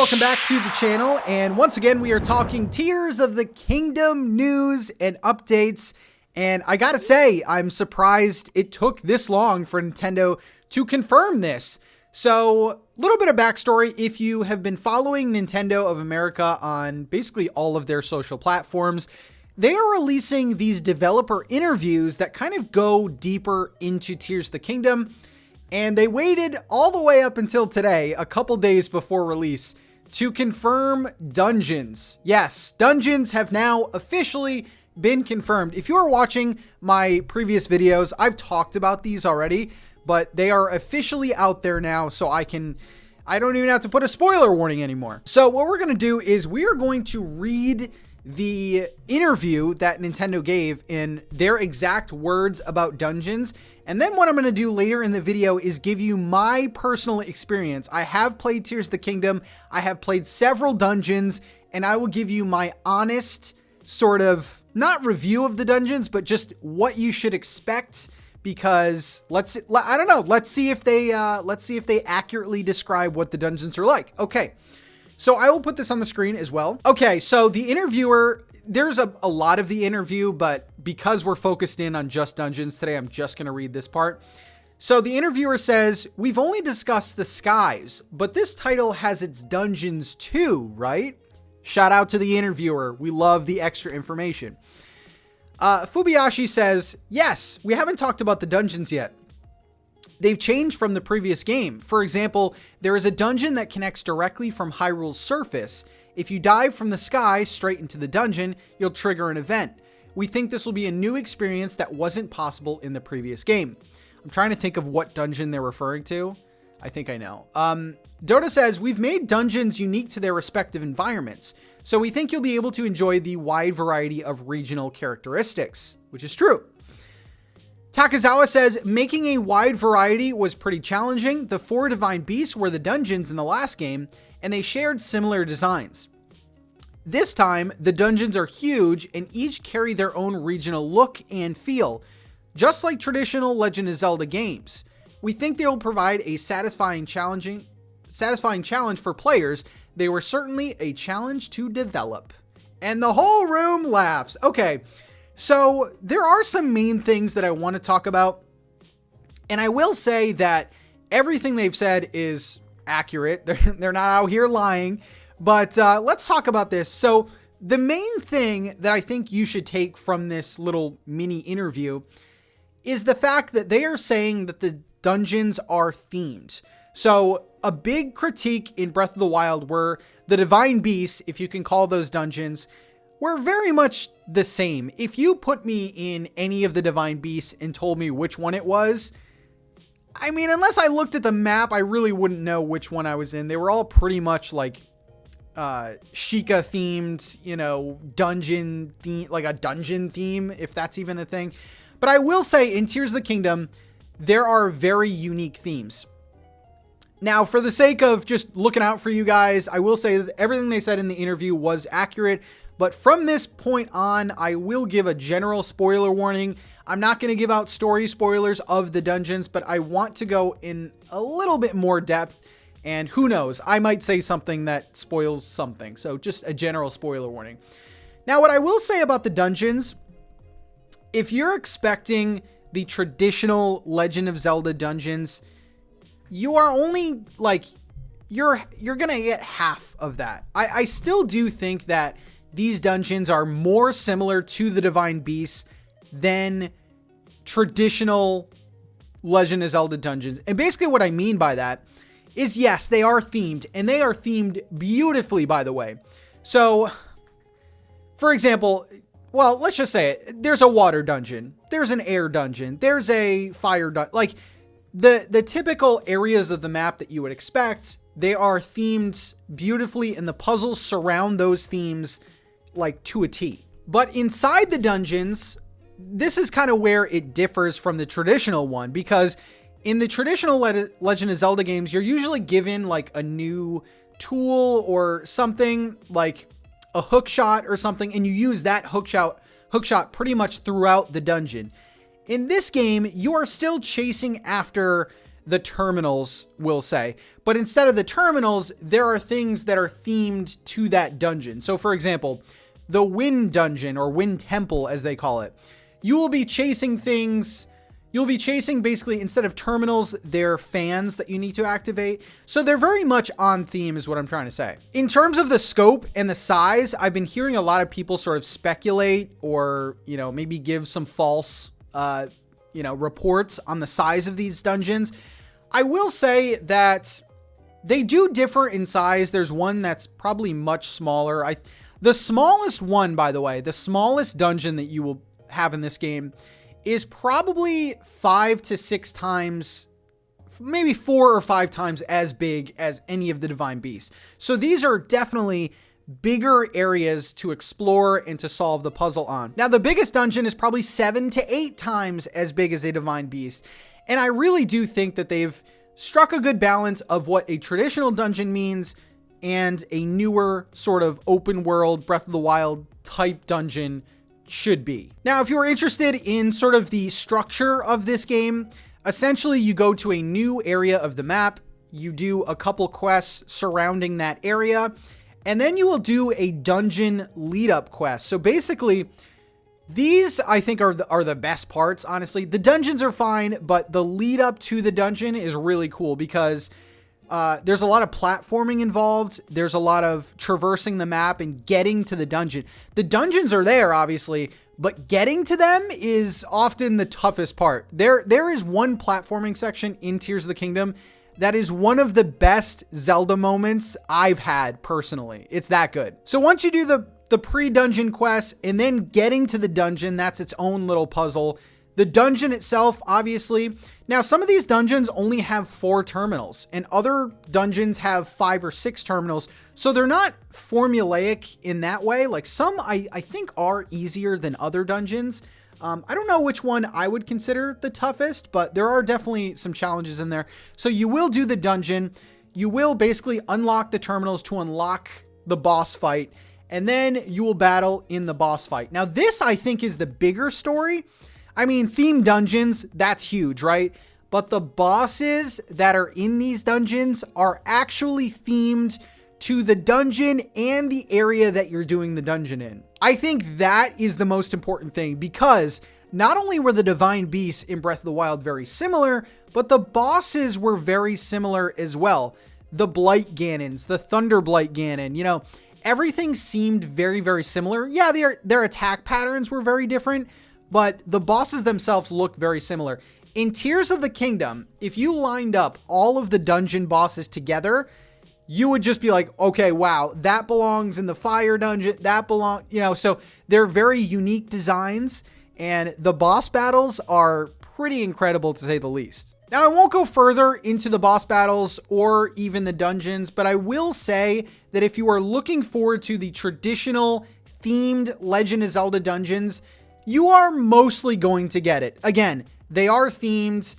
welcome back to the channel, and once again we are talking Tears of the Kingdom news and updates, and I gotta say, I'm surprised it took this long for Nintendo to confirm this. So, a little bit of backstory: if you have been following Nintendo of America on basically all of their social platforms, they are releasing these developer interviews that kind of go deeper into Tears of the Kingdom. And they waited all the way up until today, a couple days before release, to confirm dungeons. Yes, dungeons have now officially been confirmed. If you are watching my previous videos, I've talked about these already, but they are officially out there now, so I don't even have to put a spoiler warning anymore. So what we're going to do is we are going to read the interview that Nintendo gave in their exact words about dungeons. And then what I'm going to do later in the video is give you my personal experience. I have played Tears of the Kingdom. I have played several dungeons, and I will give you my honest sort of, not review of the dungeons, but just what you should expect, because let's see if they accurately describe what the dungeons are like. Okay. So I will put this on the screen as well. Okay, so the interviewer, there's a lot of the interview, but because we're focused in on just dungeons today, I'm just going to read this part. So the interviewer says, "We've only discussed the skies, but this title has its dungeons too, right?" Shout out to the interviewer. We love the extra information. Fubayashi says, "Yes, we haven't talked about the dungeons yet. They've changed from the previous game. For example, there is a dungeon that connects directly from Hyrule's surface. If you dive from the sky straight into the dungeon, you'll trigger an event. We think this will be a new experience that wasn't possible in the previous game." I'm trying to think of what dungeon they're referring to. I think I know. Dota says, "We've made dungeons unique to their respective environments, so we think you'll be able to enjoy the wide variety of regional characteristics," which is true. Takazawa says, "Making a wide variety was pretty challenging. The 4 divine beasts were the dungeons in the last game, and they shared similar designs. This time, the dungeons are huge and each carry their own regional look and feel, just like traditional Legend of Zelda games. We think they will provide a satisfying challenge for players. They were certainly a challenge to develop." And the whole room laughs. Okay. So there are some main things that I want to talk about, and I will say that everything they've said is accurate. They're not out here lying, but let's talk about this. So the main thing that I think you should take from this little mini interview is the fact that they are saying that the dungeons are themed. So a big critique in Breath of the Wild were the divine beasts, if you can call those dungeons, were very much the same. If you put me in any of the divine beasts and told me which one it was, I mean, unless I looked at the map, I really wouldn't know which one I was in. They were all pretty much like Sheikah themed, dungeon theme, like a dungeon theme, if that's even a thing. But I will say in Tears of the Kingdom, there are very unique themes. Now, for the sake of just looking out for you guys, I will say that everything they said in the interview was accurate. But from this point on, I will give a general spoiler warning. I'm not going to give out story spoilers of the dungeons, but I want to go in a little bit more depth. And who knows, I might say something that spoils something. So just a general spoiler warning. Now, what I will say about the dungeons, if you're expecting the traditional Legend of Zelda dungeons, you are only like, you're going to get half of that. I still do think that these dungeons are more similar to the divine beasts than traditional Legend of Zelda dungeons. And basically what I mean by that is, yes, they are themed, and they are themed beautifully, by the way. So, for example, well, let's just say it. There's a water dungeon. There's an air dungeon. There's a fire dungeon. Like, the typical areas of the map that you would expect, they are themed beautifully, and the puzzles surround those themes like to a T. But inside the dungeons, this is kind of where it differs from the traditional one, because in the traditional Legend of Zelda games, you're usually given like a new tool or something, like a hook shot or something, and you use that hook shot pretty much throughout the dungeon. In this game, you are still chasing after the terminals will say. But instead of the terminals, there are things that are themed to that dungeon. So for example, the Wind Dungeon, or Wind Temple as they call it, you will be chasing things. You'll be chasing, basically, instead of terminals, they're fans that you need to activate. So they're very much on theme is what I'm trying to say. In terms of the scope and the size, I've been hearing a lot of people sort of speculate or, maybe give some false, reports on the size of these dungeons. I will say that they do differ in size. There's one that's probably much smaller. The smallest one, by the way, the smallest dungeon that you will have in this game is probably 5 to 6 times, maybe 4 or 5 times as big as any of the Divine Beasts. So these are definitely bigger areas to explore and to solve the puzzle on. Now, the biggest dungeon is probably 7 to 8 times as big as a Divine Beast. And I really do think that they've struck a good balance of what a traditional dungeon means and a newer sort of open world Breath of the Wild type dungeon should be. Now, if you're interested in sort of the structure of this game, essentially you go to a new area of the map, you do a couple quests surrounding that area, and then you will do a dungeon lead up quest. So basically, these I think are the best parts, honestly. The dungeons are fine, but the lead up to the dungeon is really cool because there's a lot of platforming involved. There's a lot of traversing the map and getting to the dungeon. The dungeons are there, obviously, but getting to them is often the toughest part. There is one platforming section in Tears of the Kingdom that is one of the best Zelda moments I've had personally. It's that good. So once you do the pre-dungeon quest and then getting to the dungeon, that's its own little puzzle. The dungeon itself, obviously. Now, some of these dungeons only have 4 terminals and other dungeons have 5 or 6 terminals. So they're not formulaic in that way. Like some I think are easier than other dungeons. I don't know which one I would consider the toughest, but there are definitely some challenges in there. So you will do the dungeon. You will basically unlock the terminals to unlock the boss fight. And then you will battle in the boss fight. Now, this I think is the bigger story. I mean, themed dungeons, that's huge, right? But the bosses that are in these dungeons are actually themed to the dungeon and the area that you're doing the dungeon in. I think that is the most important thing because not only were the Divine Beasts in Breath of the Wild very similar, but the bosses were very similar as well. The Blight Ganons, the Thunder Blight Ganon, everything seemed very, very similar. Yeah, their attack patterns were very different, but the bosses themselves look very similar. In Tears of the Kingdom, if you lined up all of the dungeon bosses together, you would just be like, okay, wow, that belongs in the fire dungeon, so they're very unique designs, and the boss battles are pretty incredible to say the least. Now, I won't go further into the boss battles or even the dungeons, but I will say that if you are looking forward to the traditional themed Legend of Zelda dungeons, you are mostly going to get it. Again, they are themed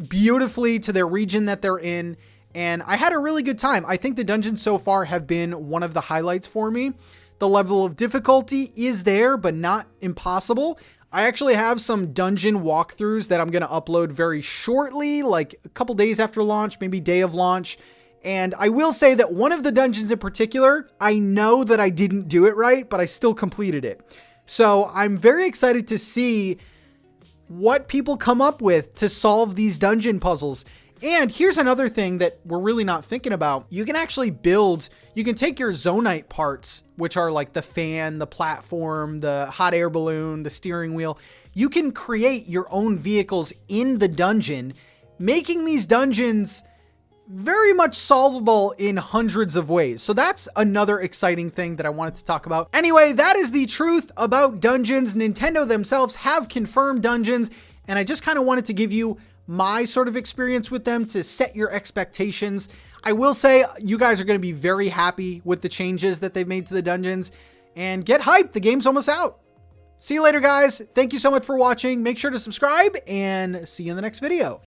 beautifully to their region that they're in, and I had a really good time. I think the dungeons so far have been one of the highlights for me. The level of difficulty is there, but not impossible. I actually have some dungeon walkthroughs that I'm going to upload very shortly, like a couple days after launch, maybe day of launch. And I will say that one of the dungeons in particular, I know that I didn't do it right, but I still completed it. So I'm very excited to see what people come up with to solve these dungeon puzzles. And here's another thing that we're really not thinking about. You can actually you can take your Zonite parts, which are like the fan, the platform, the hot air balloon, the steering wheel. You can create your own vehicles in the dungeon, making these dungeons very much solvable in hundreds of ways. So that's another exciting thing that I wanted to talk about. Anyway, that is the truth about dungeons. Nintendo themselves have confirmed dungeons, and I just kind of wanted to give you my sort of experience with them to set your expectations. I will say you guys are going to be very happy with the changes that they've made to the dungeons, and get hyped. The game's almost out. See you later, guys. Thank you so much for watching. Make sure to subscribe, and see you in the next video.